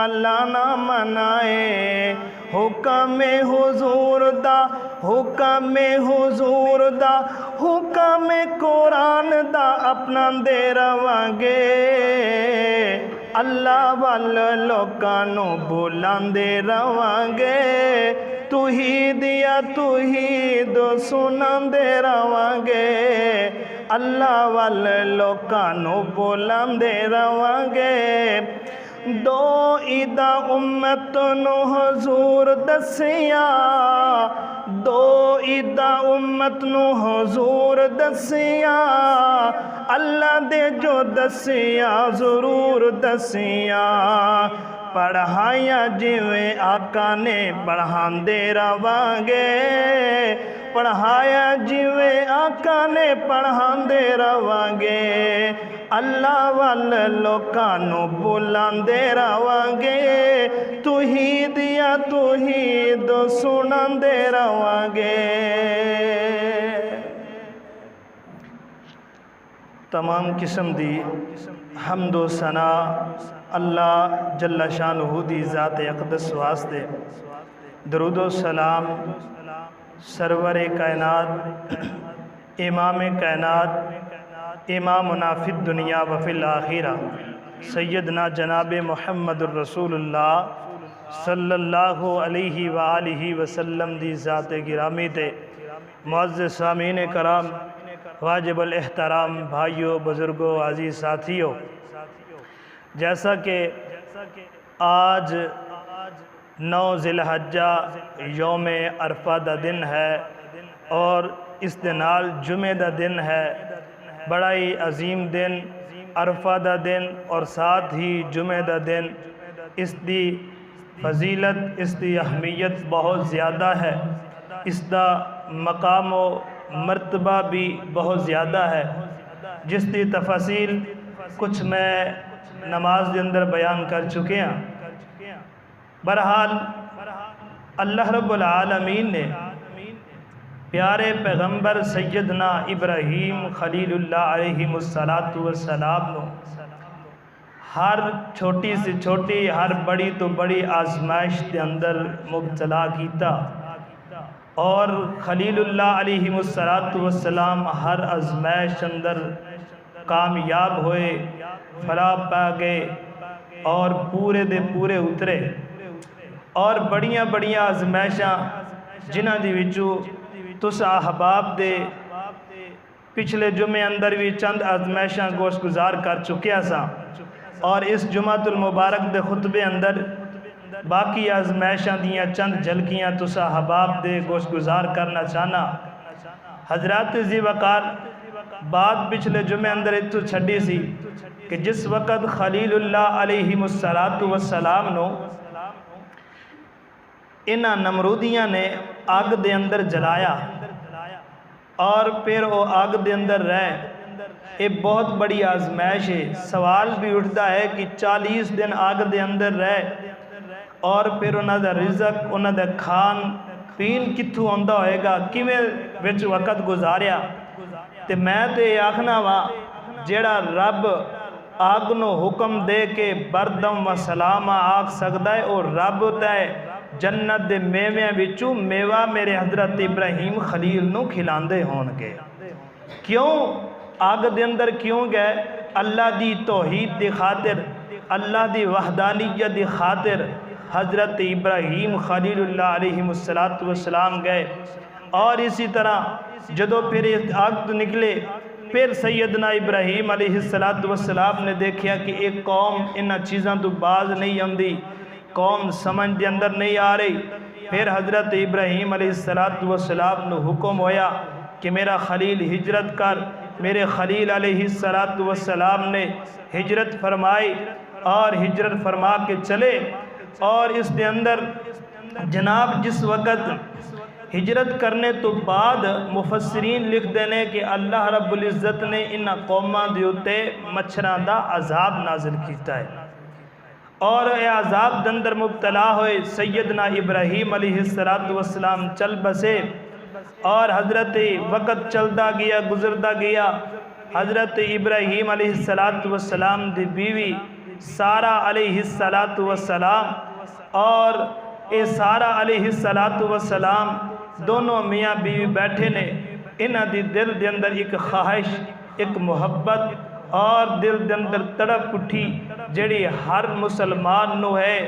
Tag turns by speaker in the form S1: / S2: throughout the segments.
S1: اللہ نہ منائے حکم حضور دا حکم حضور دا حکم قرآن دا اپنا دے رواں گے اللہ وال لوکاں نو بلاندے رواں گے توحید یا توحید سناندے رواں گے اللہ وال لوکاں نو بلاندے رواں گے دو عیدہ امت نو حضور دسیا دو عیدہ امت نو حضور دسیا اللہ دے جو دسیا ضرور دسیا پڑھایا جویں آقا نے پڑھاندے رواں گے پڑھایا جویں آقا نے پڑھاندے رواں گے اللہ وال لوکاں نو بلاندے رواں گے توحید یا توحید سناندے رواں گے۔ تمام قسم دی حمد و ثنا اللہ جل شانہ دی ذات اقدس واسطے، درود و سلام سرور کائنات امام کائنات امامنا فی الدنیا و فی الآخرہ سیدنا جناب محمد الرسول اللہ صلی اللہ علیہ وآلہ وسلم دی ذات گرامی تے معزز سامعین کرام واجب الاحترام بھائیوں بزرگوں عزیز ساتھیوں، جیسا کہ آج 9 ذی الحجہ یوم عرفہ دا دن ہے اور اس دے نال جمعہ دا دن ہے، بڑا ہی عظیم دن عرفہ دا دن اور ساتھ ہی جمعہ دا دن، اس دی فضیلت اس دی اہمیت بہت زیادہ ہے، اس دا مقام و مرتبہ بھی بہت زیادہ ہے، جس دی تفاصیل کچھ میں نماز دے اندر بیان کر چکے ہیں۔ بہرحال اللہ رب العالمین نے پیارے پیغمبر سیدنا ابراہیم خلیل اللہ علیہ السلام نو ہر چھوٹی سے چھوٹی ہر بڑی تو بڑی آزمائش کے اندر مبتلا کیتا، اور خلیل اللہ علیہ السلام ہر آزمائش اندر کامیاب ہوئے، فلاح پا گئے اور پورے دے پورے اترے، اور بڑیاں بڑیاں آزمائشاں جنہاں دی وچوں تس احباب دے پچھلے جمعے اندر بھی چند آزمائشاں گوش گزار کر چکیا سا، اور اس جمعہ المبارک دے خطبے اندر باقی آزمائشاں دیاں چند جھلکیاں تس احباب دے گوش گزار کرنا چاہنا۔ حضرات ذی وقار بات پچھلے جمعے اندر اتو چھڑی سی کہ جس وقت خلیل اللہ علیہ السلام نو انہاں نمرودیاں نے آگ دے اندر جلایا اور پھر وہ آگ دے اندر رہے، یہ بہت بڑی آزمائش ہے۔ سوال بھی اٹھتا ہے کہ 40 دن آگ دے اندر رہے اور پھر انہاں دا رزق انہاں دا کھان پین کتھوں آندا ہوئے گا، کیویں وچ وقت گزاریا۔ تے میں تے آکھنا وا جیڑا رب آگ نو حکم دے کے بردم و سلام آکھ سکدا ہے، اور رب تے جنت دے میویاں وچوں میوہ میرے حضرت ابراہیم خلیل نو کھلاندے ہون گے۔ کیوں آگ دے اندر کیوں گئے؟ اللہ دی توحید دی خاطر، اللہ دی وحدانیت دی خاطر حضرت ابراہیم خلیل اللہ علیہ السلام گئے، اور اسی طرح جدو پھر آگ تو نکلے، پھر سیدنا ابراہیم علیہ السلام نے دیکھیا کہ ایک قوم انہاں چیزاں تو باز نہیں آمدی، قوم سمجھ دے اندر نہیں آ رہی۔ پھر حضرت ابراہیم علیہ السلام نے حکم ہویا کہ میرا خلیل ہجرت کر۔ میرے خلیل علیہ السلام نے ہجرت فرمائی اور ہجرت فرما کے چلے، اور اس دے اندر جناب جس وقت ہجرت کرنے تو بعد مفسرین لکھ دینے کہ اللہ رب العزت نے ان قوماں دے اوتے مچھراں دا عذاب نازل کیتا ہے، اور اے عذاب دے اندر مبتلا ہوئے سیدنا ابراہیم علیہ السلام چل بسے، اور حضرت وقت چلتا گیا گزرتا گیا۔ حضرت ابراہیم علیہ السلام دی بیوی سارہ علیہ السلام اور اے سارہ علیہ السلام دونوں میاں بیوی بیٹھے نے، انہاں دی دل دے اندر ایک خواہش، ایک محبت اور دل دے اندر تڑپ اٹھی جڑی ہر مسلمان نو ہے،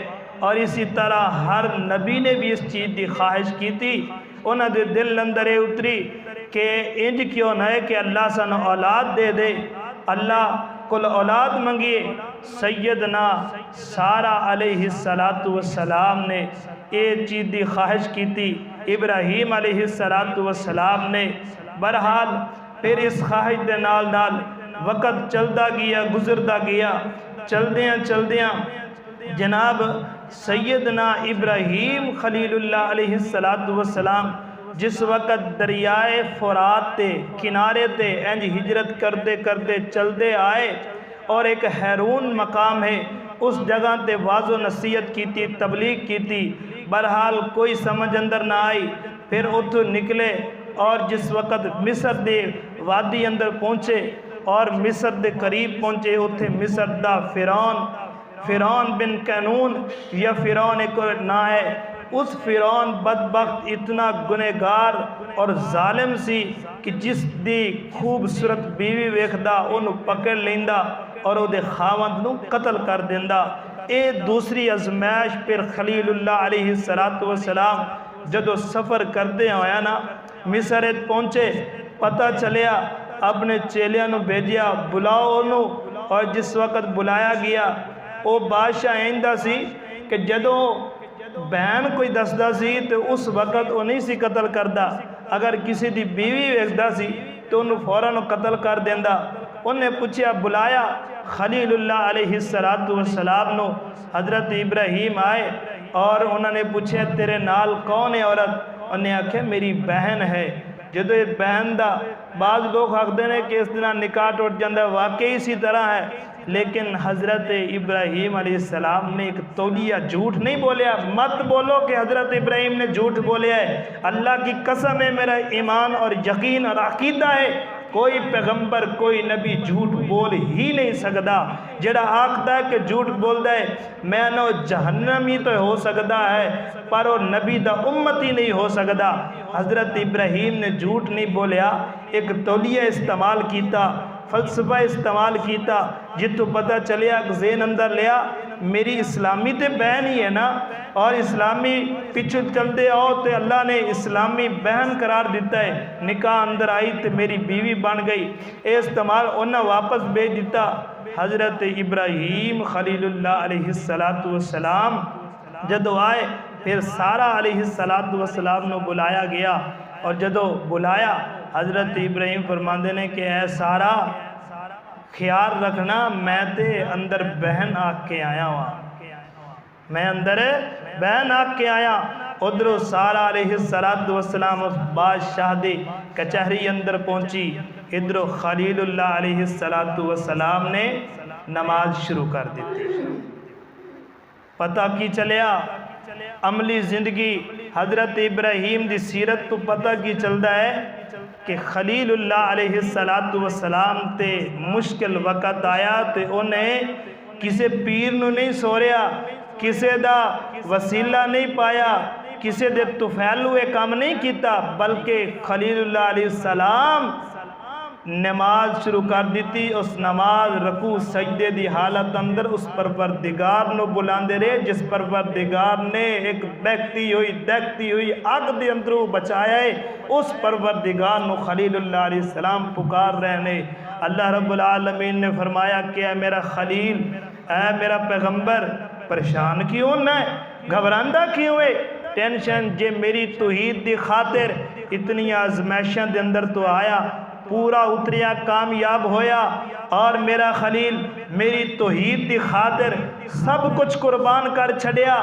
S1: اور اسی طرح ہر نبی نے بھی اس چیز دی خواہش کی تھی۔ انہاں دے دل اندر اتری کہ انج کیوں نہ ہے کہ اللہ سانو اولاد دے دے، اللہ کل اولاد منگیے۔ سیدنا سارہ علیہ السلام نے یہ چیز دی خواہش کی تھی، ابراہیم علیہ السلام نے۔ بہرحال پھر اس خواہش دے نال نال وقت چلدا گیا، گزردا گیا، چلدیاں جناب سیدنا ابراہیم خلیل اللہ علیہ السلام جس وقت دریائے فرات تے کنارے تے انج ہجرت کرتے کرتے چلدے آئے، اور ایک حیرون مقام ہے، اس جگہ تے واعظ و نصیحت کی تھی، تبلیغ کی تھی۔ بہرحال کوئی سمجھ اندر نہ آئی، پھر اتھو نکلے اور جس وقت مصر دے وادی اندر پہنچے اور مصر دے قریب پہنچے، اتھے مصر دا فرعون بن قینون یا فرعون ایک نا ہے، اس فرعون بدبخت اتنا گنہگار اور ظالم سی کہ جس دی خوبصورت بیوی ویکھدا انہوں پکڑ لیندا اور او دے خاوند نو قتل کر دیندا۔ اے دوسری ازمائش پھر خلیل اللہ علیہ السلام جدو سفر کرتے ہویا نا مصر پہنچے، پتہ چلیا، اپنے چیلیاں نو بھیجیا بلاؤ انہوں، اور جس وقت بلایا گیا او بادشاہ ایندہ سی کہ جدو بہن کوئی دسدا سی تو اس وقت وہ نہیں سی قتل کردہ، اگر کسی دی بیوی ویکھدا سی تو انہوں فوراً قتل کر دیندا۔ انہیں پوچھیا، بلایا خلیل اللہ علیہ السلام نو، حضرت ابراہیم آئے اور انہوں نے پوچھے تیرے نال کون ہے عورت؟ انہیں آکھے میری بہن ہے۔ جدو یہ بہن دا بعض لوگ حق دینے کہ اس دنہ نکاح ٹوٹ جاندہ، واقعی اسی طرح ہے، لیکن حضرت ابراہیم علیہ السلام نے ایک تولیہ جھوٹ نہیں بولیا۔ مت بولو کہ حضرت ابراہیم نے جھوٹ بولیا ہے، اللہ کی قسم ہے، میرا ایمان اور یقین اور عقیدہ ہے کوئی پیغمبر کوئی نبی جھوٹ بول ہی نہیں سکتا۔ جڑا آکھدا ہے کہ جھوٹ بولدا ہے میں نو جہنمی تو ہو سکتا ہے پر وہ نبی دا امتی نہیں ہو سکتا۔ حضرت ابراہیم نے جھوٹ نہیں بولیا، ایک تولیہ استعمال کیتا، فلسفہ استعمال کیتا، جتو پتہ چلیا ذہن اندر لیا میری اسلامی تے بہن ہی ہے نا، اور اسلامی پچھو چلتے آؤ تے اللہ نے اسلامی بہن قرار دیتا ہے، نکاح اندر آئی تے میری بیوی بن گئی۔ اے استعمال انہاں واپس بھیج دیتا۔ حضرت ابراہیم خلیل اللہ علیہ السلام جدو آئے پھر سارہ علیہ السلام نو بلایا گیا، اور جدو بلایا حضرت ابراہیم فرماندے نے کہ اے سارہ خیال رکھنا میں تے اندر بہن آکھ کے آیا ہوا، میں اندر بہن آکھ کے آیا۔ ادھر سارہ علیہ السلام اس بادشاہ دی کچہری اندر پہنچی، ادھر خلیل اللہ علیہ السلام نے نماز شروع کر دیتی۔ پتہ کی چلیا عملی زندگی حضرت ابراہیم دی سیرت تو پتہ کی چلدا ہے کہ خلیل اللہ علیہ السلام تے مشکل وقت آیا تے انہیں کسے پیر نو نہیں سوریا، کسے دا وسیلہ نہیں پایا، کسے دے توفیل ہوئے کام نہیں کیتا، بلکہ خلیل اللہ علیہ السلام نماز شروع کر دیتی۔ اس نماز رکوع سجدے دی حالت اندر اس پروردگار نو بلاندے رہے جس پروردگار نے ایک دیکھتی ہوئی آگ دے اندروں بچایا ہے، اس پروردگار نو خلیل اللہ علیہ السلام پکار رہنے۔ اللہ رب العالمین نے فرمایا کہ اے میرا خلیل، اے میرا پیغمبر، پریشان کیوں نہ ہے، گھبراندہ کیوں ہے، ٹینشن جے میری توحید دی خاطر اتنی آزمائشاں دے اندر تو آیا، پورا اتریا، کامیاب ہویا، اور میرا خلیل میری توحید دی خاطر سب کچھ قربان کر چھڑیا،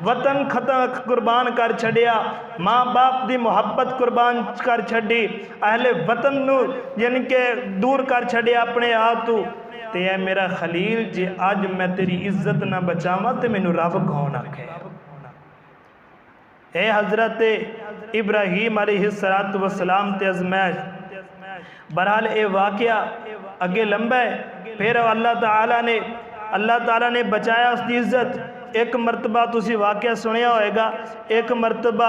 S1: وطن قربان کر چھڑیا، ماں باپ دی محبت قربان کر چھڑی، اہل وطن نو یعنی کہ دور کر چھڑیا اپنے آپ تو، تے اے میرا خلیل جے آج میں تیری عزت نہ بچاواں تے مینوں رب کون آکھے۔ اے حضرت ابراہیم علیہ السلام تے ازمائش۔ بہرحال اے واقعہ اگے لمبا ہے، پھر اللہ تعالیٰ نے اللہ تعالیٰ نے بچایا اس کی عزت۔ ایک مرتبہ تسی واقعہ سنیا ہوئے گا، ایک مرتبہ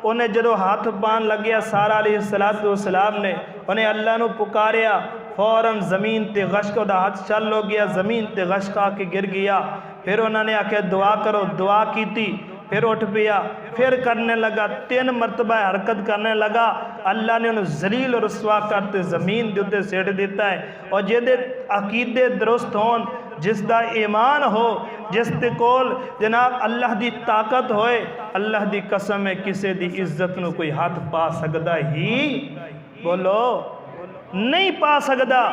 S1: انہیں جدو ہاتھ پان لگیا سارا علیہ السلام نے انہیں اللہ نو پکاریا، فوراً زمین تے غشق دا ہاتھ چل ہو گیا، زمین تے غشق آ کے گر گیا۔ پھر انہوں نے آکھیا دعا کرو، دعا کی تھی، پھر اٹھ پیا، پھر کرنے لگا، 3 مرتبہ حرکت کرنے لگا۔ اللہ نے انہیں ذلیل اور رسوا کرتے زمین دیتے سیٹ دیتا ہے۔ اور جدے عقیدے درست ہون، جس دا ایمان ہو، جس تے کول جناب اللہ دی طاقت ہوئے، اللہ دی قسم ہے کسے دی عزت نو کوئی ہاتھ پا سکدا ہی بولو نہیں پا سکدا۔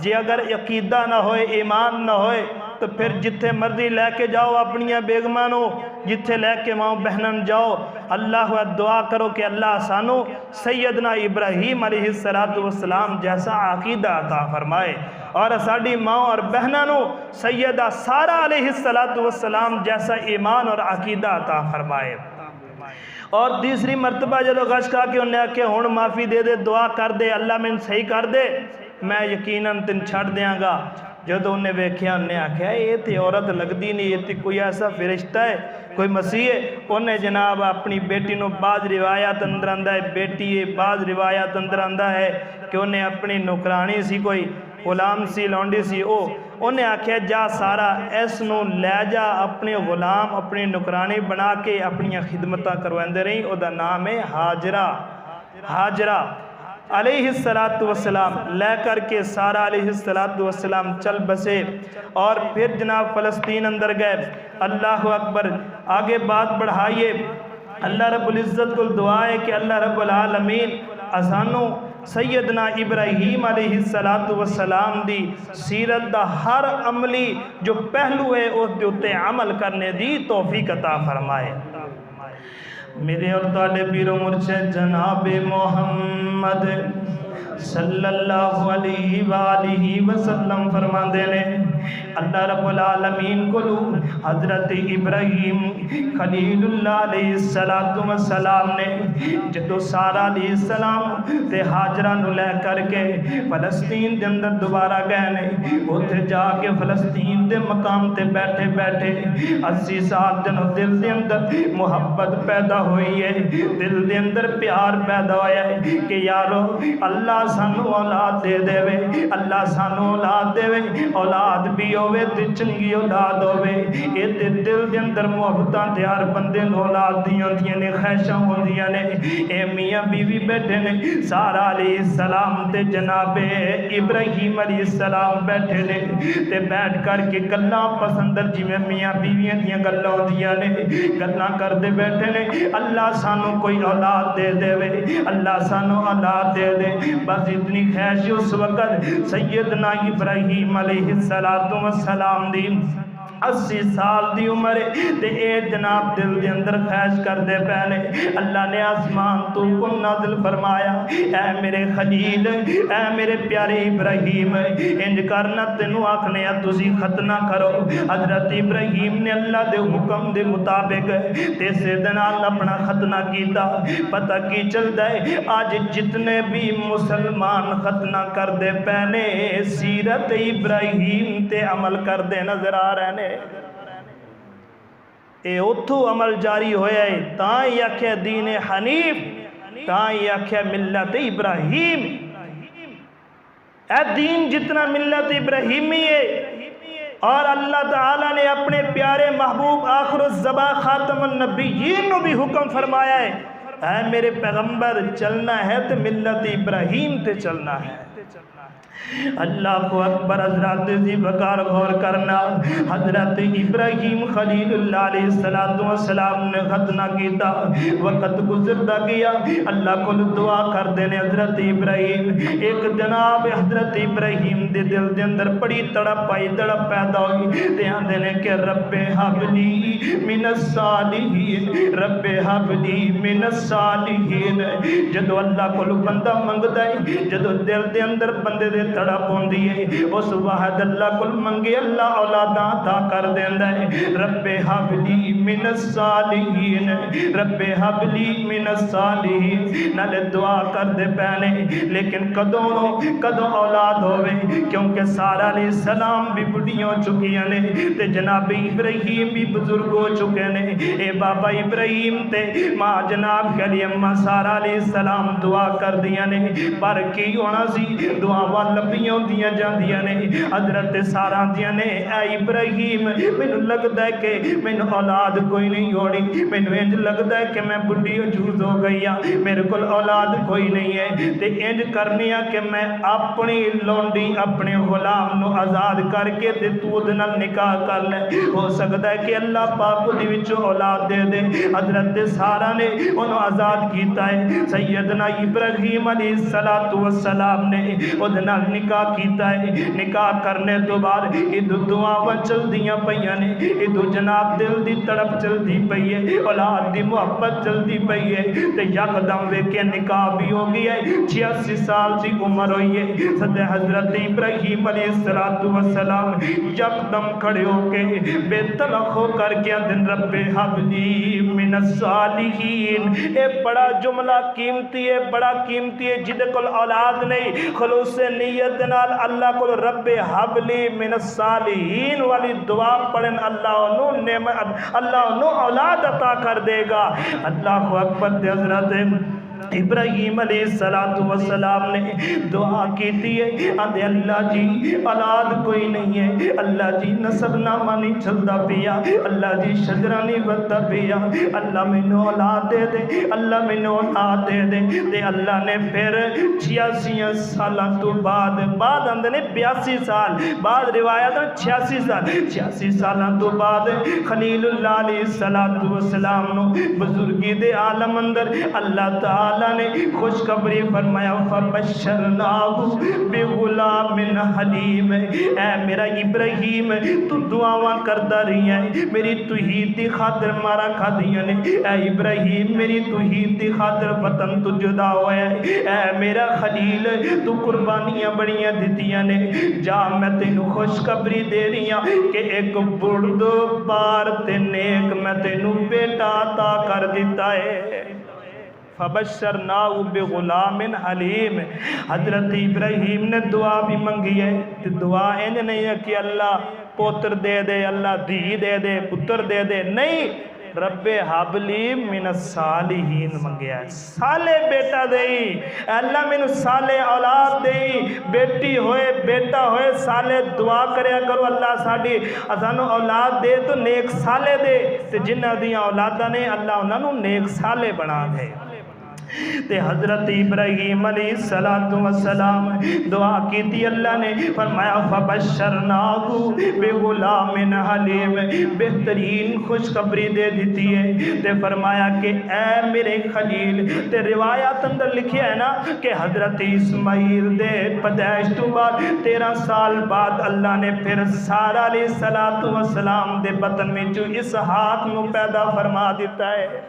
S1: جی اگر عقیدہ نہ ہوئے، ایمان نہ ہوئے، تو پھر جتھے مرضی لے کے جاؤ اپنیاں بیگمانو، جتھے لے کے ماں بہنن جاؤ۔ اللہ دعا کرو کہ اللہ سانو سیدنا ابراہیم علیہ السلام جیسا عقیدہ عطا فرمائے، اور ساڑی ماں اور بہنانو سیدہ سارہ علیہ السلام جیسا ایمان اور عقیدہ عطا فرمائے۔ اور تیسری مرتبہ جدو غش کھا کے انہیں آکے ہون معافی دے دے، دعا کر دے، اللہ میں صحیح کر دے، میں یقیناً تن چھڑ دیاں گا۔ جدو انہیں ویکھیا انہیں آکھیا یہ تے عورت لگدی نہیں، یہ تے کوئی ایسا فرشتہ ہے، کوئی مسیح ہے۔ انہیں جناب اپنی بیٹی نو بعض روایات اندر آندہ ہے بیٹی ہے، بعض روایات اندر آندہ ہے کہ انہیں اپنی نوکرانی سی، کوئی غلام سی، لونڈی سی، انہیں آکھیا جا سارا اس نو لے جا، اپنے غلام اپنی نوکرانی بنا کے اپنی خدمتاں کروائندے رہی۔ او دا نام ہے ہاجرہ۔ ہاجرہ علیہ السلام لے کر کے سارہ علیہ السلام چل بسے، اور پھر جناب فلسطین اندر گئے۔ اللہ اکبر، آگے بات بڑھائیے۔ اللہ رب العزت کو دعا ہے کہ اللہ رب العالمین آسانو سیدنا ابراہیم علیہ السلام دی سیرت دا ہر عملی جو پہلو ہے اس دیتے عمل کرنے دی توفیق عطا فرمائے۔ میرے اور تاڑے پیر و مرشد جناب محمد صلی اللہ علیہ وآلہ وسلم فرمان دینے، اللہ رب العالمین کو حضرت ابراہیم خلیل اللہ علیہ السلام نے جدو سارہ علیہ السلام تے حاجرہ نو لے کر کے فلسطین دے اندر دوبارہ گئے نے، اتھے جا کے فلسطین دے مقام تے بیٹھے بیٹھے 80 سال دل دے اندر محبت پیدا ہوئی ہے، دل دے اندر پیار پیدا ہویا ہے کہ یارو اللہ سانو اولاد دے دے وے، اللہ سانو اولاد دے وے، اولاد بھی ہوئے تے چنگی اولاد ہوئے۔ یہ تے دل دے اندر محبتاں تے ہر بندے نو اولاد دیاں نے، خواہشاں ہوندیاں نے۔ اے میاں بیوی بیٹھے نے، سارہ علیہ السلام تے جناب ابراہیم علیہ السلام بیٹھے نے، تے بیٹھ کر کے گلاں پسندر جی میں میاں بیویاں دیاں گلاں ہوندیاں نے، گلاں کر دے بیٹھے نے، اللہ سانو کوئی اولاد دے دے وے، اللہ سانو اولاد دے دے۔ بس اتنی خواہش اس وقت سیدنا ابراہیم علیہ السلام دی 80 سال دی عمر تے اے جناب دل دے اندر خواہش کر دے پہلے اللہ نے آسمان تو کن نازل فرمایا، اے میرے خلیل، اے میرے پیارے ابراہیم، انج کرنا تینو آکھنے تسی ختنہ کرو۔ حضرت ابراہیم نے اللہ دے حکم دے مطابق تے سیدنا اپنا ختنہ کیتا۔ پتہ کی چل دے آج جتنے بھی مسلمان ختنہ کر دے پہلے سیرت ابراہیم تے عمل کر دے نظر آ رہے نے۔ اے اتھو عمل جاری ہویا ہے، تاں ہی آکھے دین حنیف، تاں ہی آکھے ملت ابراہیم۔ اے دین جتنا ملت ابراہیمی ہے، اور اللہ تعالیٰ نے اپنے پیارے محبوب آخر الزبا خاتم النبیین نو بھی حکم فرمایا ہے، اے میرے پیغمبر چلنا ہے تو ملت ابراہیم تے چلنا ہے۔ اللہ کو اکبر، حضرت ذیبکار غور کرنا، حضرت ابراہیم خلیل اللہ علیہ السلام نے ختنہ کیتا، وقت گزرتا گیا، اللہ کو دعا کر دینے حضرت ابراہیم۔ ایک جناب حضرت ابراہیم دے دل دے اندر بڑی تڑپ آئی، تڑپ پیدا ہوئی، دھیان دینے کہ رب حبلی من الصالحین، رب حبلی من الصالحین۔ جدو اللہ کو بندہ منگتا ہے، جدو دل دے اندر بندے دے تڑپ ہوندی ہے، اس واحد اللہ کو منگے اللہ اولاداں عطا کر دیندا ہے۔ رب حبلی من الصالحین، رب حب لی من الصالحین، نالے دعا کر دے پینے، لیکن کدوں اولاد ہوئے، کیونکہ سارا علیہ السلام بھی بڑھی ہو چکی ہیں تے جناب ابراہیم بھی بزرگ ہو چکے ہیں۔ اے بابا ابراہیم تے ماں جناب کے لیے اماں سارا علیہ السلام دعا کر دیا نے، پر کی ہونا سی دعاواں لمبیاں ہوندیاں جاندیاں نے۔ حضرت سارا دیا نے اے ابراہیم مینوں لگدا ہے کہ مینوں اولاد کوئی نہیں ہونی، مینوں انج لگدا ہے کہ میں بڈھی عجوز ہو گئی ہاں، میرے کول اولاد کوئی نہیں ہے، تے انج کرنی ہے کہ میں اپنی لونڈی اپنے غلام نو آزاد کر کے تے تو دے نال نکاح کر لے، ہو سکتا ہے کہ اللہ پاک دی وچوں اولاد دے دے۔ حضرت سارا نے انہوں آزاد کیتا ہے، سیدنا ابراہیم علیہ السلام نے اودے نال نکاح کیتا ہے۔ نکاح کرنے تو بعد ادھر دعاواں چل دیاں پیاں نے، ادھر جناب دل دی تڑپ چل دی پئی ہے، اولاد دی محبت چل دی پئی ہے، تے یکدم ویکھے نکاح بھی ہو گیا ہے، 86 سال دی عمر ہوئی ہے۔ صدر حضرت ابراہیم علیہ السلام یکدم کھڑے ہو کے بے تلخ ہو کر کے دن رب حب لی من الصالحین، اے بڑا جملہ قیمتی ہے، بڑا قیمتی ہے، جدے کول اولاد نہیں خلوص نیت نال اللہ کو رب حب لی من الصالحین والی دعا پڑھن، اللہ انہوں اولاد عطا کر دے گا۔ اللہ اکبر۔ حضرت ابراہیم علیہ السلام نے دعا کی ہے، آدھے اللہ جی اولاد کوئی نہیں ہے، اللہ جی نسب نامہ نہیں چلتا پیا، اللہ جی شجرہ نہیں بتا پیا، اللہ میں نے اولاد دے دے، اللہ میں نے اولاد دے دے۔ تے اللہ نے پھر 86 سالہ تو بعد اندھے نے 82 سال بعد روایت 86 سال 86 سالہ تو بعد خلیل اللہ علیہ السلام نو بزرگی دے عالم اندر اللہ تعالی نے خوشخبری فرمایا، فبشرناہ بغلام حلیم۔ اے میرا ابراہیم تو دعاواں کرتا رہی ہے، میری توحید دی خاطر مارا کھا دیا نے، اے ابراہیم میری توحید دی خاطر وطن تو جدا ہویا ہے، اے میرا خلیل تو قربانیاں بڑیاں دیتیاں نے، جا میں تینوں خوشخبری دے رہی ہوں کہ ایک بردبار تے نیک میں تینوں بیٹا عطا کر دیتا ہے۔ فبشرناہ بغلام حلیم۔ حضرت ابراہیم نے دعا بھی منگی ہے، دعا انج نہیں ہے کہ اللہ پوتر دے دے، اللہ دھی دے دے، پتر دے دے، نہیں، رب حب لی من الصالحین منگیا ہے، صالح بیٹا دئی، اللہ میں نے صالح اولاد دئی، بیٹی ہوئے بیٹا ہوئے صالح دعا کریا کرو، اللہ ساڑھی ازانو اولاد دے تو نیک صالح دے، تے جنہ دیاں اولادہ نے اللہ انہوں نیک صالح بنا دے۔ تے حضرت ابراہیم علیہ السلام دعا کی تھی، اللہ نے فرمایا فبشرناہ بغلام حلیم، بہترین خوشخبری دے دیتی ہے، تے فرمایا کہ اے میرے خلیل، تے روایات اندر لکھیا ہے نا کہ حضرت اسماعیل دے پیدائش تو بعد 13 سال بعد اللہ نے پھر سارا علیہ السلام دے بطن میں جو اسحاق نو پیدا فرما دیتا ہے۔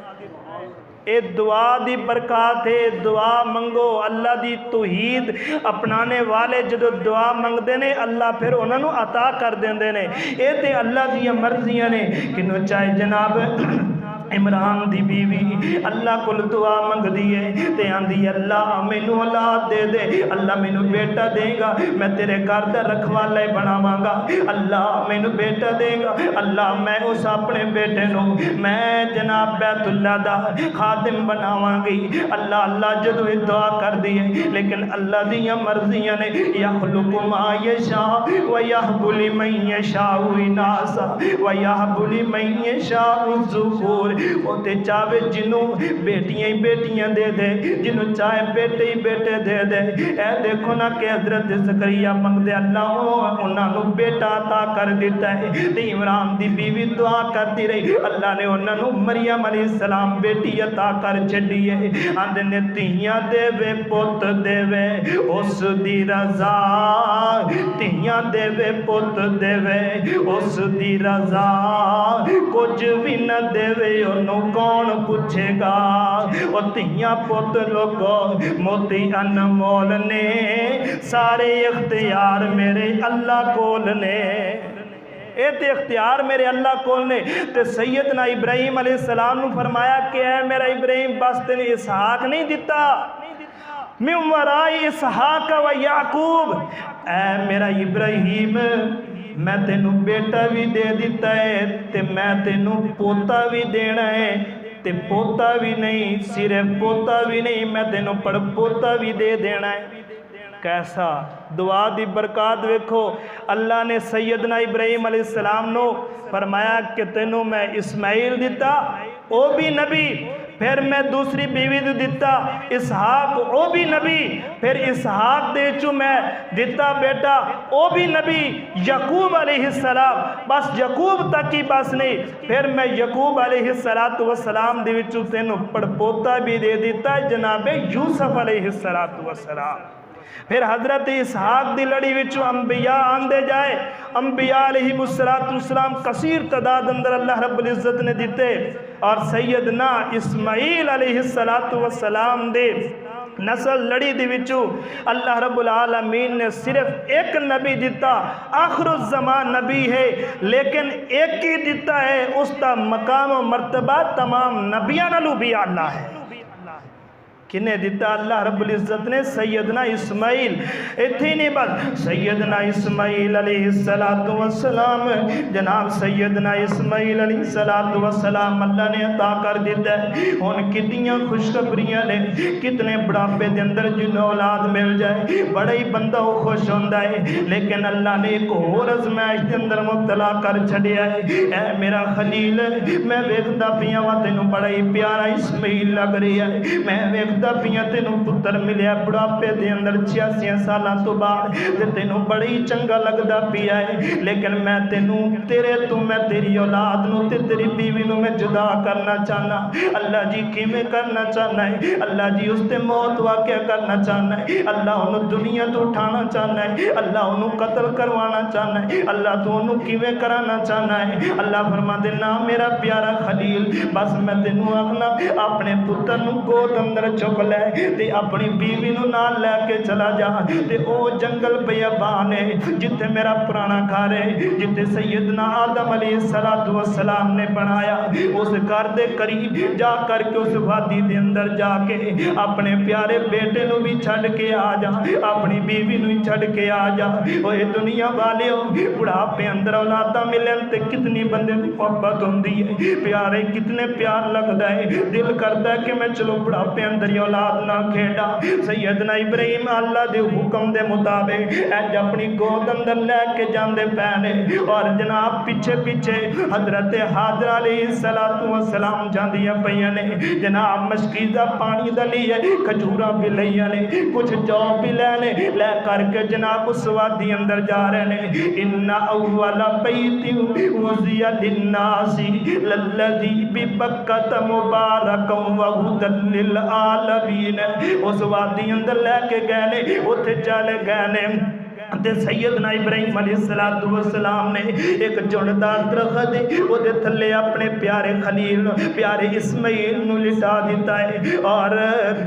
S1: اے دعا دی برکات ہے، دعا منگو، اللہ دی توحید اپنانے والے جدو دعا منگ دے نے اللہ پھر انہوں نے عطا کر دیں دے نے۔ اے تے اللہ دی مرضیاں نے کنو چاہے جناب عمران دی بیوی اللہ کو دعا منگ دیئے تے آندھی اللہ میں نو اولاد دے دے، اللہ میں نو بیٹا دے گا، میں تیرے گھر دا رکھوالے بناواں گا، اللہ میں نو بیٹا دے گا، اللہ میں اس اپنے بیٹے نو میں جناب بیت اللہ دا خادم بناواں گی، اللہ جدو دعا کر دیئے، لیکن اللہ دیاں مرضیاں نے یخلق ما یشاء و یہب لمن یشاء اناسا و یہب لمن یشاء الذکور۔ وہ تے چاہے جنوں بیٹیاں ہی بیٹیاں دے دے، جنوں چاہے بیٹے ہی بیٹے دے دے۔ اے دیکھو نا کہ حضرت زکریا منگ دے اللہ انہاں نو بیٹا عطا کر دیتا ہے، تے عمران دی بیوی دعا کرتی رہی، اللہ نے انہاں نو مریم علیہ السلام بیٹی عطا کر چھڈی ہے۔ آندے نے تیاں دے وے پوت دے وے اس دی رضا، تیاں دے وے پوت دے وے اس دی رضا، کچھ بھی نہ دے وے انہوں کون پوچھے گا، اور تیاں پوت لوگو موتی انمول نے، سارے اختیار میرے اللہ کول نے۔ اے تے اختیار میرے اللہ کول نے۔ تے سیدنا ابراہیم علیہ السلام نو فرمایا کہ اے میرا ابراہیم بس تینے اسحاق نہیں دیتا، من ورائی اسحاق و یعقوب، اے میرا ابراہیم میں تینوں بیٹا بھی دے دیتا ہے تے میں تینوں پوتا بھی دینا ہے، تے پوتا بھی نہیں، صرف پوتا بھی نہیں، میں تینوں پڑھ پوتا بھی دے دینا ہے۔ کیسا دعا دی برکات ویکھو، اللہ نے سیدنا ابراہیم علیہ السلام نو فرمایا کہ تینوں میں اسماعیل دیتا، او بھی نبی، پھر میں دوسری بیوی دے دیتا اسحاق، او بھی نبی، پھر اسحاق دے چو میں دیتا بیٹا، او بھی نبی، یعقوب علیہ السلام، بس یعقوب تک ہی بس نہیں، پھر میں یعقوب علیہ السلام دے وچوں تینوں پڑھ پوتا بھی دے دیتا جناب یوسف علیہ السلام۔ پھر حضرت اسحاق دی لڑی وچوں انبیاء آندے جائے، انبیاء علیہ السلام کثیر تعداد اندر اللہ رب العزت نے دیتے، اور سیدنا اسماعیل علیہ السلام دے نسل لڑی دی وچوں اللہ رب العالمین نے صرف ایک نبی دیتا، آخر الزمان نبی ہے لیکن ایک ہی دیتا ہے، اس کا مقام و مرتبہ تمام نبیاں نالوں بھی اعلیٰ ہے۔ کنے دیتا اللہ رب العزت نے؟ سیدنا اسماعیل، اتھی نہیں بس سیدنا اسماعیل علیہ السلام، جناب سیدنا اسماعیل علیہ السلام اللہ نے عطا کر دیتا ہے۔ ان کتنیاں خوشخبریاں نے، کتنے بڑھاپے دے اندر جن اولاد مل جائے بڑا ہی بندہ خوش ہوندہ ہے، لیکن اللہ نے ایک اور ازمائش دے اندر مبتلا کر چھڑیا ہے۔ اے میرا خلیل، میں ویکھدا پیاں وا تینوں بڑا ہی پیارا اسماعیل لگ رہی ہے، میں ویکھدا پیاں تینوں پتر ملیا بڑھاپے دے اندر 86 سالاں تو بعد، تے تینوں بڑی چنگا لگدا پیا ہے، لیکن میں تینوں تیرے تو میں تیری اولاد نو تے تیری بیوی نو میں جدا کرنا چاہنا۔ اللہ جی کیویں کرنا چاہنا ہے؟ اللہ جی اس تے موت واقع کرنا چاہنا ہے، اللہ انہوں دنیا تو اٹھانا چاہنا ہے، اللہ انہوں قتل کروانا چاہنا ہے، اللہ تو انہوں کیویں کرانا چاہنا ہے؟ اللہ فرما دینا میرا پیارا خلیل، بس میں تینوں آکھنا اپنے پتر نو گود اندر چک لے تے اپنی بیوی نو نال لے کے چلا جا، تے او جنگل بیابان ہے جتے میرا پرانا گھر ہے، جتے سیدنا آدم علیہ السلام نے بنایا، اس گھر دے قریب جا کر کے اس وادی دے اندر جا کے اپنے پیارے بیٹے نو بھی چھڑ کے آ جا، اپنی بیوی نو چھڑ کے آ جا۔ اوہ دنیا والے ہو، بڑھاپے اندر اولاداں ملن تے کتنی بندے دی محبت ہوندی ہے، پیارے کتنے پیار لگدا ہے، دل کردا ہے کہ میں چلو بڑھاپے اندر اولاد نہ کھیڑا۔ سیدنا ابراہیم اللہ دے حکم دے مطابق اج اپنی گود اندر لے کے جاندے پہنے، اور جناب پیچھے پیچھے حضرت حاجرہ علیہ السلام جاندیاں پیاں نے، جناب مشکیزہ پانی دا لیے کھجوراں بھی لیاں نے، کچھ جو بھی لینے لے کر کے جناب اس وادی اندر جا رہے نے۔ ان اول بیت وضع للناس للذی ببکۃ مبارک وہدی للعالمین، اس وادی اندر لے کے گئے نے، اتھے چلے گئے نے، تے سیدنا ابراہیم علیہ السلام نے ایک جھڑدار درخت وہ دے تھلے اپنے پیارے خلیل پیارے اسماعیل نو لٹا دیتا ہے، اور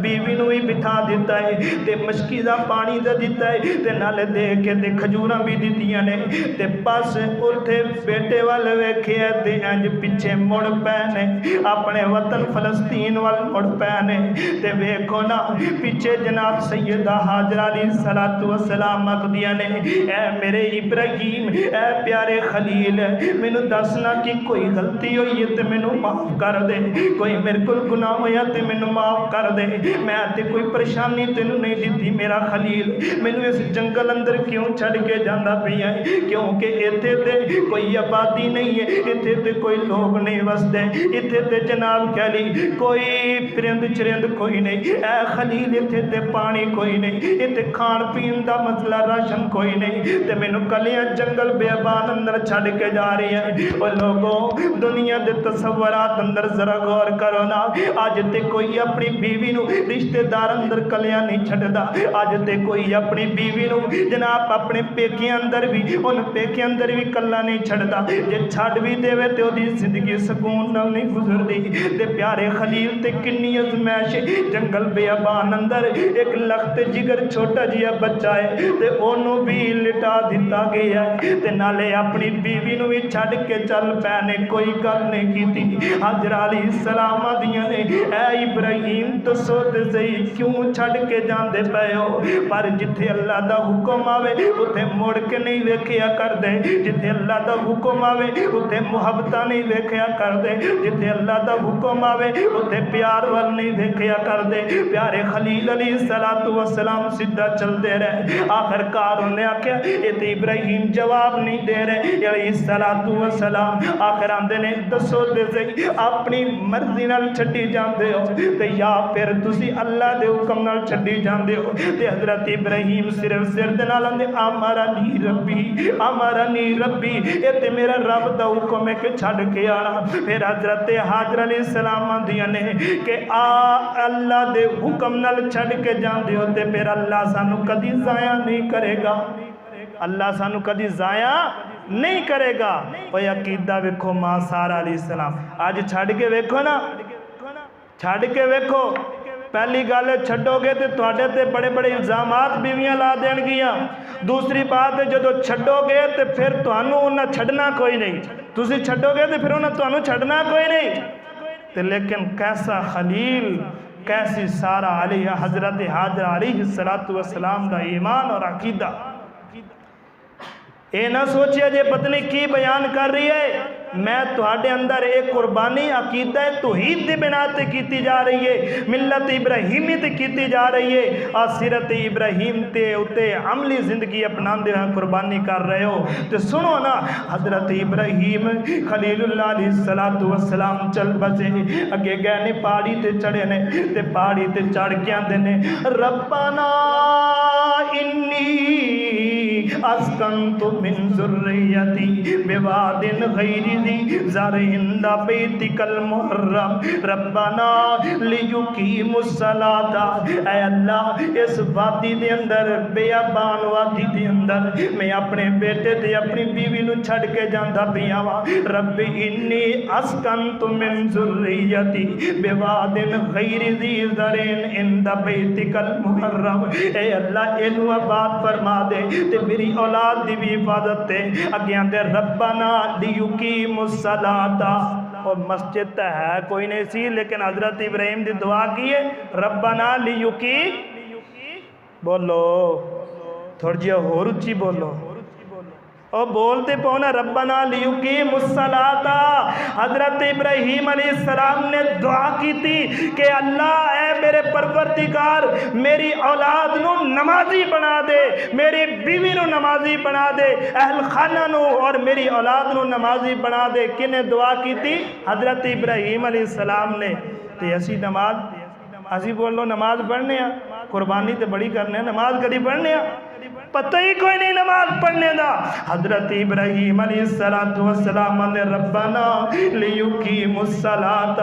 S1: بیوی نو ہی بٹھا دیتا ہے، تے مشکیزہ پانی دا دیتا ہے، تے نالے دے کے تے کھجوراں بھی دیتیاں نے، تے پاس اٹھے بیٹے والے ویکھے تے انج پیچھے مڑ پینے، اپنے وطن فلسطین وال مڑ پینے، تے ویکھو نا پیچھے جناب سیدہ حاجرہ علیہ السلام مقدیاں نے، اے میرے ابراہیم، اے پیارے خلیل، مینوں دسنا کہ کوئی غلطی ہوئی ہے تے مینوں معاف کر دے، کوئی میرے کول گناہ ہویا تے مینوں معاف کر دے، میں تے کوئی پریشانی تینوں نہیں دیتی میرا خلیل، مینوں اس جنگل اندر کیوں چھڑ کے جاندا پیا ہے؟ کیونکہ ایتھے تے کوئی آبادی نہیں ہے، ایتھے تے کوئی لوگ نہیں وسدے، ایتھے تے جناب کہہ لی کوئی پرند چرند کوئی نہیں، اے خلیل ایتھے تے پانی کوئی نہیں، ایتھے کھان پین دا مسئلہ راشن کوئی نہیں، تے مینوں کلیاں جنگل بیابان اندر چھڑ کے جا رہی ہے۔ اور لوگوں دنیا دے تصورات اندر ذرا غور کرو نا، آج تے کوئی اپنی بیوی نو رشتہ دار اندر کلیاں نہیں چھڑدا، آج تے کوئی اپنی بیوی نو جناب اپنے پیکے اندر بھی ان پیکے اندر بھی کلا نہیں چھڑدا، جے چھڑ بھی دے وے تے اودی زندگی سکون نال نہیں گزردی۔ تے پیارے خلیل تے کنی ازمائش، جنگل بیابان اندر ایک لخت جگر چھوٹا جیا بچہ ہے، تے اونوں نو بھی لٹا دیتا گیا تے نالے اپنی بیوی نو بھی چھڑ کے چل پے نے کوئی گل نہیں کیتی حضرت علیہ السلام دیاں نے اے ابراہیم دسو تے صحیح کیوں چھڑ کے جاندے پے ہو پر جتھے اللہ دا حکم آوے اوتھے مڑ کے نہیں ویکھیا کر دے جتھے اللہ دا حکم آوے اوتھے محبتاں نہیں ویکھیا کر دے جتھے اللہ دا حکم آوے اوتھے پیار ول نہیں ویکھیا کر دے پیارے خلیل علیہ السلام سیدھا چل دے رہے آخر کار انہیں آکھیا یہ تے ابراہیم جواب نہیں دے رہے علیہ السلام آخر آندے نے دسو دے سے اپنی مرضی نال چھڈی جاندے ہو تے یا پھر تسی اللہ دے حکم نال چھڈی جاندے ہو تے حضرت ابراہیم صرف سر دے نال آندے امرنی ربی اے تے میرا رب دا حکم ہے کہ چھڈ کے آنا پھر حضرت حاجر علیہ السلام آندیاں نے کہ اللہ دے حکم نال چھڈ کے جاندے ہو تے پھر اللہ سانو کدی ضائع نہیں کرے گا اللہ سانو کدی ضائع نہیں کرے گا وہ عقیدہ ویکھو ماں سارہ علیہ السلام آج چھڑ کے ویکھو نا چھڑ کے ویکھو پہلی گل چھڈو گے تے تواڈے تے بڑے بڑے الزامات بیویاں لا دین گیاں دوسری بات ہے جدو چھڈو گے تے پھر تانوں انہاں چھڈنا کوئی نہیں تسی چھڈو گے تے پھر انہاں تانوں چھڈنا کوئی نہیں تے لیکن کیسا خلیل کیسی سارہ علیہ حضرت حاجر علیہ السلام دا ایمان اور عقیدہ اے نہ سوچیا جے پتنی کی بیان کر رہی ہے میں تواڈے اندر ایک قربانی عقیدہ توحید دی بنا تے کیتی جا رہی ہے ملت ابراہیمی تے کیتی جا رہی ہے اور سیرت ابراہیم تے اتے عملی زندگی اپناندے ہیں قربانی کر رہے ہو تے سنو نا حضرت ابراہیم خلیل اللہ علیہ السلام چل بسے اگے گئے نے پہاڑی تے چڑھے نے تے پہاڑی تے چڑھ کے آندے نے ربنا انی اسکنت من ذریتی بواد غیر ذی زرع عند بیتک المحرم ربنا لیقیموا الصلاۃ اے اللہ اس وادی دے اندر بیابان وادی دے اندر میں اپنے بیٹے تے اپنی بیوی نو چھڈ کے جاندا پیا وا رب انی اسکنت من ذریتی بواد غیر ذی زرع عند بیتک المحرم اے اللہ اینو آباد فرما دے تے میری اولاد دی بھی حفاظت تے اگیاں دے ربنا لیقیم الصلاۃ اور مسجد تا ہے کوئی نہیں سی لیکن حضرت ابراہیم دی دعا کی ہے ربنا لیقیم بولو تھوڑی جی اور اچھی بولو اور بولتے پونا ربنا لیقیم الصلاۃ حضرت ابراہیم علیہ السلام نے دعا کی تھی کہ اللہ اے میرے پروردگار میری اولاد نو نمازی بنا دے میری بیوی نو نمازی بنا دے اہل خانہ نو اور میری اولاد نو نمازی بنا دے کنے دعا کی تھی حضرت ابراہیم علیہ السلام نے تے اسی نماز اسی بولو نماز پڑھنے ہیں قربانی تے بڑی کرنے ہیں نماز کدی پڑھنے ہیں پتہ ہی کوئی نہیں نماز پڑھنے دا حضرت ابراہیم علیہ السلام نے ربنا لیقیموا الصلاۃ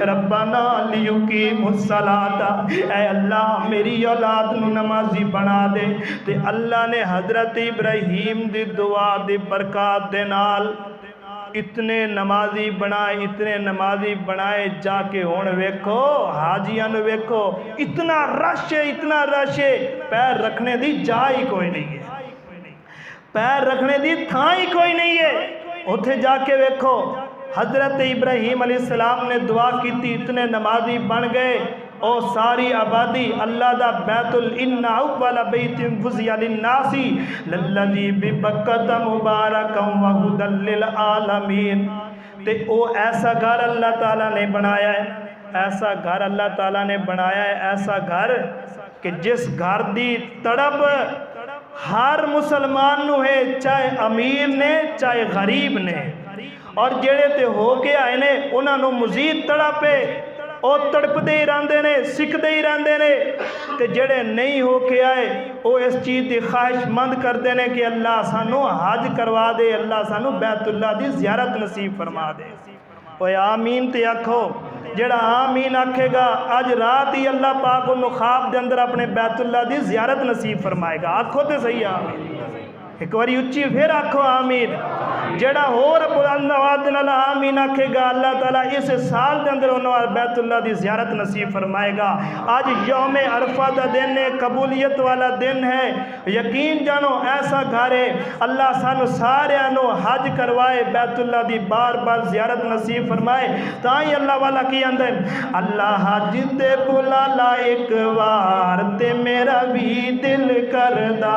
S1: ربنا لیقیموا الصلاۃ اے اللہ میری اولاد نو نمازی بنا دے تے اللہ نے حضرت ابراہیم دی دعا دی برکات دے نال اتنے نمازی نمازی بنائے جا کے ہون ویکھو حاجیاں نو ویکھو اتنا رش ہے پیر رکھنے دی جا ہی کوئی نہیں ہے پیر رکھنے دی تھاں ہی کوئی نہیں ہے اتھے جا کے ویکھو حضرت ابراہیم علیہ السلام نے دعا کی تھی اتنے نمازی بن گئے او ساری آبادی اللہ دا بیت ان اول بیت وضع للناس للذی ببکۃ مبارکا وہدی للعالمین تے او ایسا گھر اللہ تعالیٰ نے بنایا ہے ایسا گھر اللہ تعالیٰ نے بنایا ہے ایسا گھر کہ جس گھر دی تڑپ ہر مسلمان نو ہے چاہے امیر نے چاہے غریب نے اور جڑے تے ہو کے آئے نے انہاں نو مزید تڑپے او تڑپ دے ہی راندے نے سکھ دے ہی راندے نے تے جڑے نہیں ہو کے آئے او اس چیز دی خواہش مند کر دینے کہ اللہ سانو حج کروا دے اللہ سانو بیت اللہ دی زیارت نصیب فرما دے اوے آمین تے آکھو جڑا آمین آکھے گا آج رات ہی اللہ پاک انہوں خواب دے اندر اپنے بیت اللہ دی زیارت نصیب فرمائے گا آکھو تے صحیح آمین ایک باری اچھی پھر آکھو آمین جڑا ہور بلند آواز نال آمین آکھے گا اللہ تعالیٰ اس سال دے اندر انہوں بیت اللہ دی زیارت نصیب فرمائے گا۔ آج یوم عرفہ دا دن ہے، قبولیت والا دن ہے، یقین جانو ایسا گھر ہے اللہ سانو سارے انو حج کروائے، بیت اللہ دی بار بار زیارت نصیب فرمائے۔ تائیں اللہ والا کی اندر اللہ حج تے بلا لا ایک وار تے میرا بھی دل کردہ،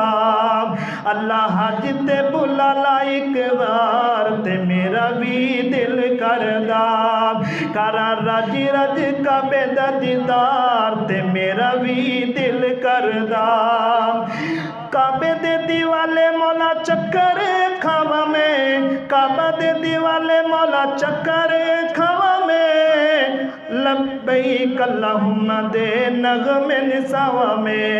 S1: اللہ حج تے بلا لا ایک وار تے میرا بھی دل کردہ، کارا رج رج کعبے دا دیدار تے میرا بھی دل کردہ، کعبے دے دیوالے مولا چکر کھاوا میں، کعبہ دے دیوالے مولا چکر کھاوا میں، لبیک اللہم دے نغم نساوا میں،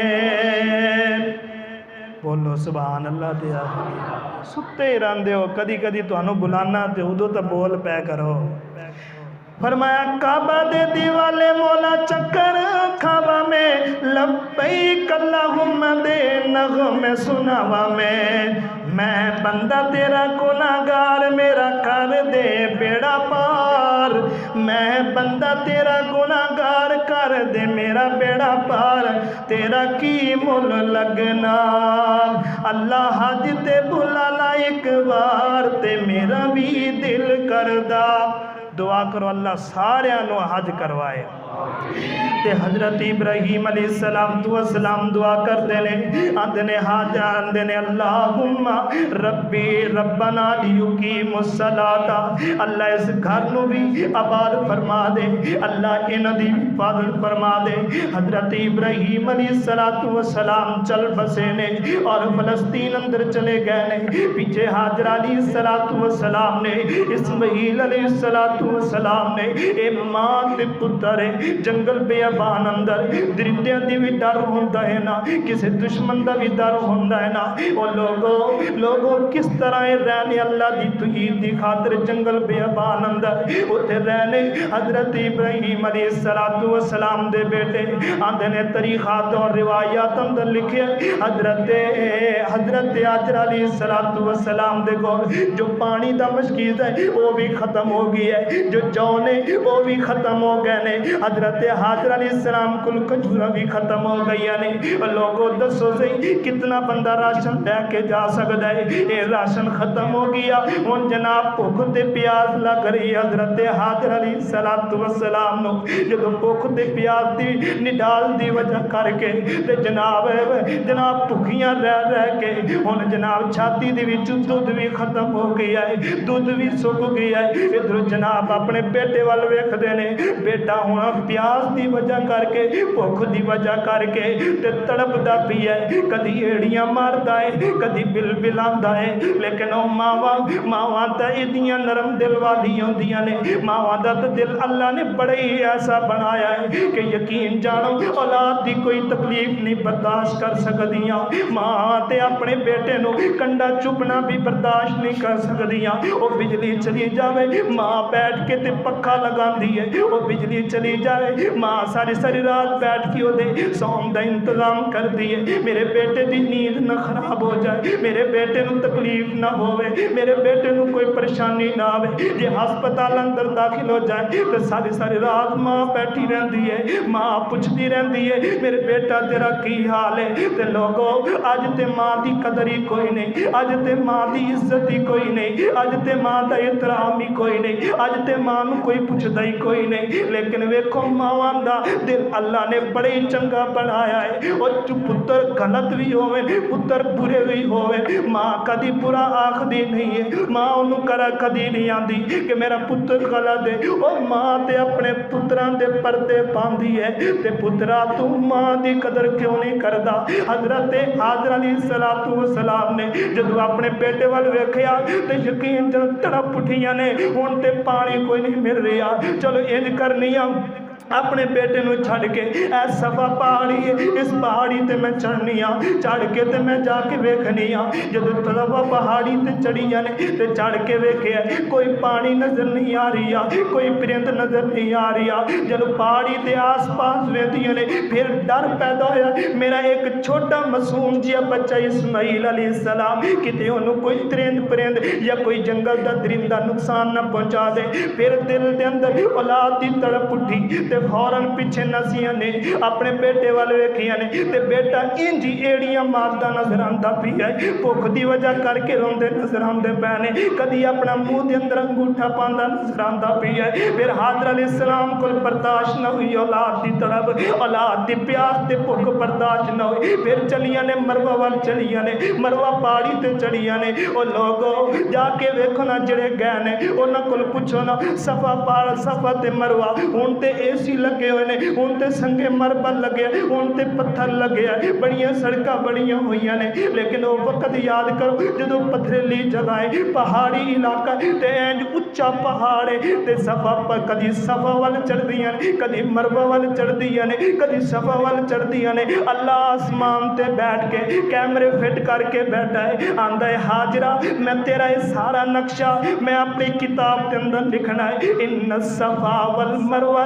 S1: بولو سبحان اللہ دیا ستے ہی رہن ہو، کدی کدی تو انہوں بلانا تے ادھو تا بول پہ کرو۔ فرمایا کعبہ دے دیوالے مولا چکر کھاوا میں، لبیک اللہم دے نغم سناوا میں بندہ تیرا گناہگار میرا کر دے بیڑا پار، میں بندہ تیرا گناہگار کر دے میرا بیڑا پار، تیرا کی مل لگنا، اللہ حج تے بلا لا ایک بار تے میرا بھی دل کردہ۔ دعا کرو اللہ سارے انو حج کروائے۔ تے حضرت ابراہیم علیہ السلام دعا کر دینے آندنے حاج آندنے اللہم ربی ربنا لیقیم الصلاة، اللہ اس گھر نو بھی آباد فرما دے، اللہ ان دی حفاظت فرما دے۔ حضرت ابراہیم علیہ السلام چل بسے نے اور فلسطین اندر چلے گئے نے، پیچھے حاجر علیہ السلام نے، اسماعیل علیہ السلام نے، اے ماں تے پتر جنگل بیابان اندر درندیاں دی بھی ڈر ہوندہ ہے نا، کسی دشمن دا بھی ڈر ہوندہ ہے نا، اور لوگوں کس طرح رہنے اللہ دی توحید دی خاطر جنگل بیابان اندر اتے رہنے۔ حضرت ابراہیم علیہ السلام دے بیٹے آندھے نے تاریخات اور روایات اندر لکھے حضرت حاجر علیہ السلام دے کو جو پانی دا مشکیز ہے وہ بھی ختم ہو گئی ہے، جو جونے وہ بھی ختم ہو گئے نے، حضرت حاجر علیہ السلام کل کجورا بھی ختم ہو گئی ہے نے، لوگوں دسو سے کتنا بندہ راشن لے کے جا سکتا ہے، اے راشن ختم ہو گیا، ان جناب بھوک تے پیاس لگ رہی، حضرت حاجر علیہ السلام نو جدو بھوک تے پیاس دی نڈال دی وجہ کر کے تے جناب بھوکیاں رہ کے ان جناب چھاتی دی وچ دودھ بھی ختم ہو گیا ہے، دودھ بھی سک گیا ہے، ادھر جناب اپنے بیٹے وال ویکھ دے نے، بیٹا ہونا پیاس دی وجہ کر کے بھوک دی وجہ کر کے تے تڑپ دا پی ہے، کدی ایڑیاں ماردا ہے کدی بل بلاندا ہے، لیکن او ماواں تے اتنیاں نرم دل والی ہوندیاں نے، ماواں دا دل اللہ نے بڑے ہی ایسا بنایا ہے کہ یقین جانو اولاد دی کوئی تکلیف نہیں برداشت کر سکدیاں، ماں تے اپنے بیٹے نو کنڈا چپنا بھی برداشت نہیں کر سکدیاں، او بجلی چلی جاوے ماں بیٹھ کے تے پکھا لگاندی ہے، او بجلی چلی جائے ماں ساری رات بیٹھ کے دے سوم دا انتظام کر دیئے، میرے بیٹے دی نیند نہ خراب ہو جائے، میرے بیٹے نو تکلیف نہ ہوئے، میرے بیٹے نو کوئی پریشانی نہ آوے، یہ ہسپتال اندر داخل ہو جائے تو ساری رات ماں بیٹھی رہن دیئے، ماں پوچھتی رہن دیئے میرے بیٹا تیرا کی حال ہے، تے لوگوں آج تے ماں دی قدر ہی کوئی نہیں، آج تے ماں دی عزت ہی کوئی نہیں، آج تے ماں دا احترام ہی کوئی نہیں، آج تے ماں نو کوئی پوچھدا ہی کوئی نہیں، لیکن ویکھو ماواں دا دل اللہ نے بڑے چنگا بنایا ہے، اور جو پتر غلط بھی ہوئے پتر برے بھی ہوئے ماں کدی برا آخدی نہیں ہے، ماں انہوں کرا کدی نہیں آندی کہ میرا پتر غلط ہے، اور ماں تے اپنے پتران دے پردے باندھی ہے، تے پترا تو ماں دی قدر کیوں نہیں کردا؟ حضرت حاجر علیہ السلام نے جدو اپنے بیٹے وال ویکھیا تے یقین جن تڑپ اٹھیاں نے، ہن تے پانی کوئی نہیں مل رہا، چلو انج کرنی اپنے بیٹے نو چھڑ کے اے صفا پہاڑی ہے اس پہاڑی تے میں چڑھنی ہاں چڑھ کے تے میں جا کے ویکھنی ہاں جدوں صفا پہاڑی تے چڑھی جانے تے چڑھ کے ویکھیا کوئی پانی نظر نہیں آ رہی کوئی پرند نظر نہیں آ رہی جدوں پہاڑی تے آس پاس ویندیاں نے پھر ڈر پیدا ہویا میرا ایک چھوٹا معصوم جیا بچہ اسماعیل علیہ السلام کتے انہوں کوئی ترند پرند یا کوئی جنگل دا درندہ نقصان نہ پہنچا دے پھر دل دے اندر اولاد دی تڑپ اٹھی تے فوراں پیچھے نسیاں نے اپنے بیٹے والے ویکھیاں نے تے بیٹا انجی ایڑیاں ماردا نظر آندا پیا ہے بھوک دی وجہ کر کے روندے نظر آندے پے نے کدی اپنا منہ دے اندر انگوٹھا پاندا نظر آندا پیا ہے پھر حاضر علیہ السلام کو برداشت نہ ہوئی اولاد دی تڑپ اولاد دی پیاس تے بھوک برداشت نہ ہوئی پھر چلیاں نے مروہ وال چلیاں نے مروہ پہاڑی تے چڑھیاں نے او لوگو جا کے ویکھو نا جڑے گئے نے انہاں کول پوچھو نا صفا پہاڑ صفا تے مروہ ہن تے اے سی لگے ہوئے نے ہن تے سنگے مربل لگے ہن تے پتھر لگے بڑیاں سڑکاں بڑیاں ہوئیاں نے لیکن وہ وقت یاد کرو جدوں پتھریلی جگہ ہے پہاڑی علاقہ تے اینج اچا پہاڑ ہے تے صفا پر کدی صفا وال چڑھدیاں نے کدی مروہ وال چڑھدیاں نے کدی صفا وال چڑھدیاں نے اللہ آسمان تے بیٹھ کے کیمرے فٹ کر کے بیٹھا ہے آندا ہے حاجرہ میں تیرا یہ سارا نقشہ میں اپنی کتاب کے اندر لکھنا ہے ان الصفا والمروہ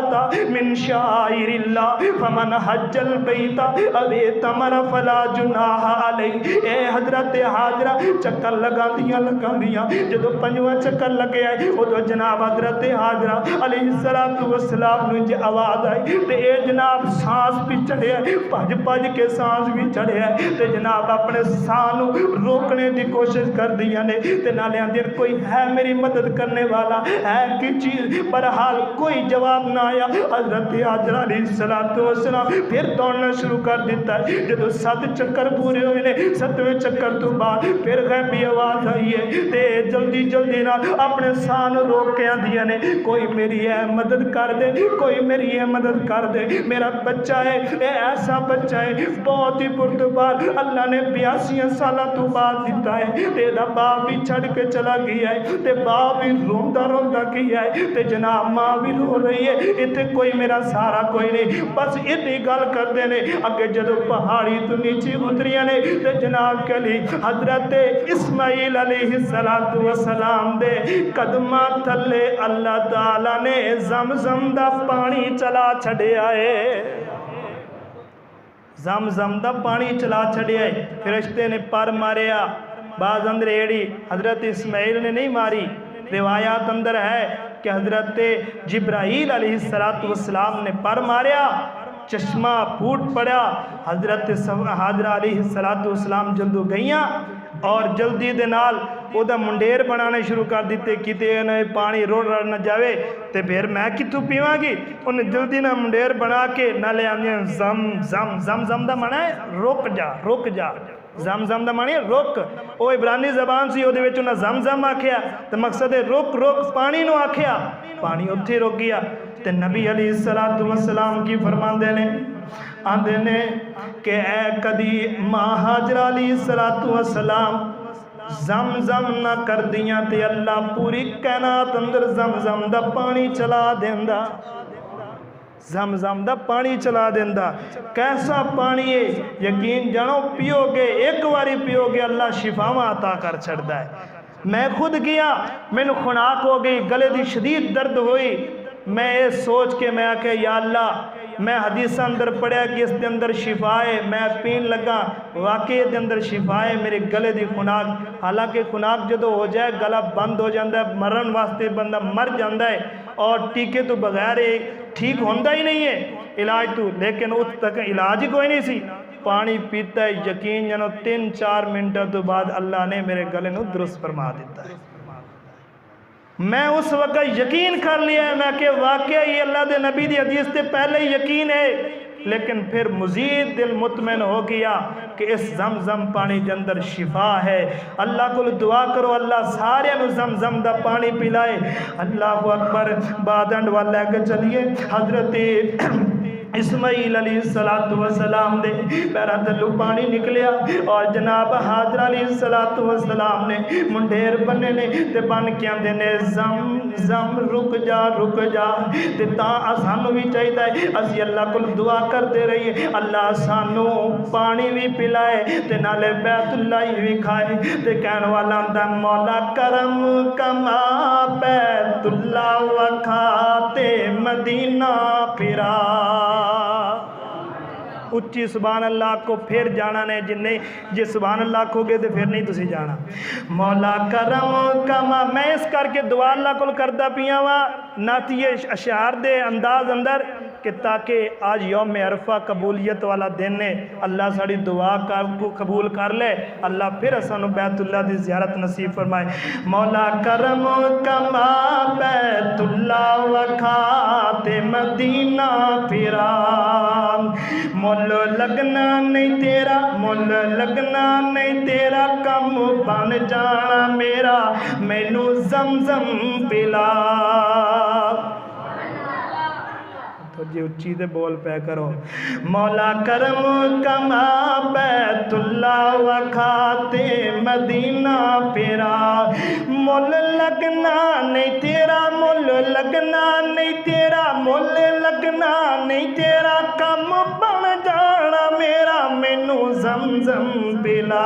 S1: من شعائر اللہ فمن حج البیت او اعتمر فلا جناح علیہ اے حضرت حاجرہ چکر لگا دیا جدو پنجواں چکر لگے آئے ادو جناب حضرت حاجرہ علیہ السلام نے آواز آئی تے اے جناب سانس بھی چڑھے پج کے سانس بھی چڑھے تے جناب اپنے سانو روکنے دی کوشش کر دیا نے تے نالے اندر کوئی ہے میری مدد کرنے والا ہے کی چیز برحال کوئی جواب نہ آیا حضرت حاجرہ علیہ السلام پھر دوڑنا شروع کر دیتا ہے جدو 7 چکر پورے ہوئے نے 7ویں چکر تو بعد پھر غیبی آواز آئی ہے تے جلدی نہ اپنے سان روک کے آندیا نے کوئی میری ہے مدد کر دے کوئی میری ہے مدد کر دے میرا بچہ ہے اے ایسا بچہ ہے بہت ہی پرتبار اللہ نے 82 سالہ تو بعد دیتا ہے تے دا باپ بھی چھڑ کے چلا گیا ہے تے باپ بھی روندا گیا ہے تے جناب ماں بھی رو رہی ہے اتنے کوئی میرا سارا کوئی نہیں بس اتنی گل کر دینے اگے جدو پہاڑی تو نیچے اتریاں نے تے جناب کے لیے حضرت اسماعیل علیہ السلام دے قدمہ تھلے اللہ تعالیٰ نے زمزم دا پانی چلا چھڑے آئے زمزم دا پانی چلا چھڑے آئے فرشتے نے پر ماریا بعض اندر ایڑی حضرت اسماعیل نے نہیں ماری روایات اندر ہے کہ حضرت جبرائیل علیہ السلام نے پر ماریا چشمہ پھوٹ پڑا حضرت حاجرہ علیہ السلام جلدو گئیاں اور جلدی دے نال او دا منڈیر بنانے شروع کر دیتے کتے انہیں پانی روڑ نہ جاوے تے پھر میں کتوں پیواں گی انہیں جلدی نہ منڈیر بنا کے نہ لے آنے زم دا مانا ہے رک جا زم دا مانی رک او عبرانی زبان سی او دے وچ انہاں زم آکھیا تے مقصد ہے رک پانی نو آکھیا پانی اتھے رک گیا تے نبی علیہ السلام کی فرماندے نے آندے نے کہ اے کدی ماں حاجرہ علیہ السلام زم نہ کر دیاں تے اللہ پوری کائنات اندر زم دا پانی چلا دیندا زم دا پانی چلا دیندا کیسا پانی ہے یقین جانو پیو گے ایک واری پیو گے اللہ شفاواں عطا کر چھڑدا ہے میں خود گیا مینوں خناق ہو گئی گلے دی شدید درد ہوئی میں یہ سوچ کے میں آکے یا اللہ میں حدیث اندر پڑھیا کہ اس دے اندر شفا ہے میں پین لگا واقعی دے اندر شفا ہے میرے گلے دی خناق حالانکہ خناق جدو ہو جائے گلا بند ہو جاندہ ہے مرن واسطے بندہ مر جاندہ ہے اور ٹیکے تو بغیر ٹھیک ہوندہ ہی نہیں ہے علاج تو لیکن اس تک علاج ہی کوئی نہیں سی پانی پیتا ہے یقین جانو 3-4 منٹوں تو بعد اللہ نے میرے گلے نو درست فرما دیتا ہے میں اس وقت یقین کر لیا ہے میں کہ واقعی اللہ دے نبی دی حدیث تے پہلے یقین ہے لیکن پھر مزید دل مطمئن ہو گیا کہ اس زمزم پانی کے اندر شفا ہے اللہ کو دعا کرو اللہ سارے نو زمزم دا پانی پلائے اللہ اکبر بادنڈ والا کے چلیے حضرت اسماعیل علیہ السلام دے پیرا تلو پانی نکلیا اور جناب حاجرہ علیہ السلام نے منڈیر بننے نے تے بن کے آندے نے زم زم رک جا تے تاں سانو بھی چاہیے اسی اللہ کو دعا کرتے رہیے اللہ سانو پانی بھی پلائے تے نالے بیت اللہ بھی کھائے تے کہن والا ہوندا مولا کرم کما بیت اللہ وکھاتے مدینہ پھرا اچھی سبحان اللہ کو پھر جانا نے جی سبحان اللہ کھو گے تو پھر نہیں تسی جانا مولا کرم کما میں اس کر کے دعا اللہ کو کردہ پیا وا ناتی اشعار دے انداز اندر کہ تاکہ آج یوم عرفہ قبولیت والا دن ہے اللہ ساری دعا کو قبول کر لے اللہ پھر اسانو بیت اللہ دی زیارت نصیب فرمائے مولا کرم کما بیت اللہ وکھاتے مدینہ پھرا مول لگنا نہیں تیرا کم بن جانا میرا مینو زمزم پلا جی اچھی دے بول پہ کرو مولا کرم کما بیت اللہ وکھاتے مدینہ پھرا مول لگنا نہیں تیرا کم بن جانا میرا مینو زمزم پلا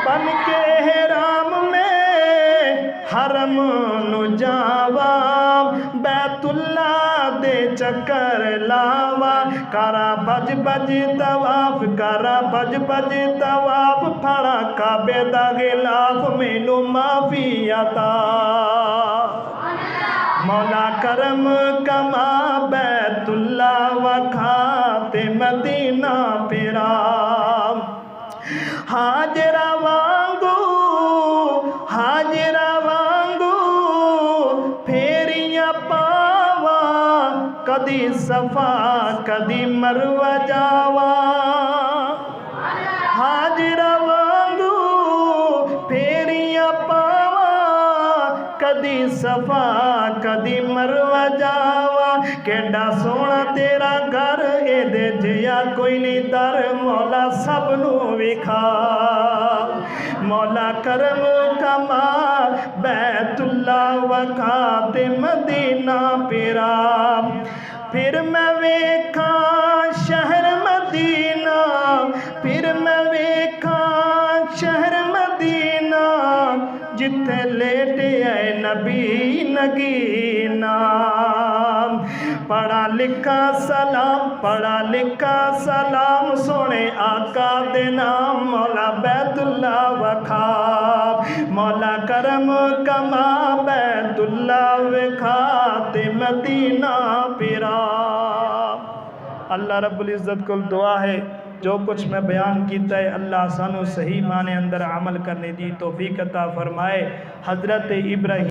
S1: بن کے حرام میں حرم نو جاوا بیت اللہ دے چکر لاوا کرا بج طواف پھڑا کعبے دا غلاف مینو معافی عطا مولا کرم کما بیت اللہ وکھاتے مدینہ پھرا حاجرہ وانگو پھیریاں پاوا کدی صفا کدی مروہ جاوا حاجرہ وانگو پھیریاں پاوا کدی صفا کدی مروہ جاوا کیڈا سونا تیرا گھر اے دے جیا کوئی نہیں در مولا سب نو وکھا مولا کرم کما بیت اللہ وکھاتے مدینہ پھرا پھر میں ویکھاں شہر مدینہ جتھے لیٹے آئے نبی نگینا پڑھا لکھا سلام سونے آقا دے نام مولا بیت اللہ وکھا مولا کرم کما بیت اللہ وکھاتے مدینہ پھرا اللہ رب العزت کو دعا ہے جو کچھ میں بیان کیتا ہے اللہ سانو صحیح معنی اندر عمل کرنے دی توفیق عطا فرمائے حضرت ابراہیم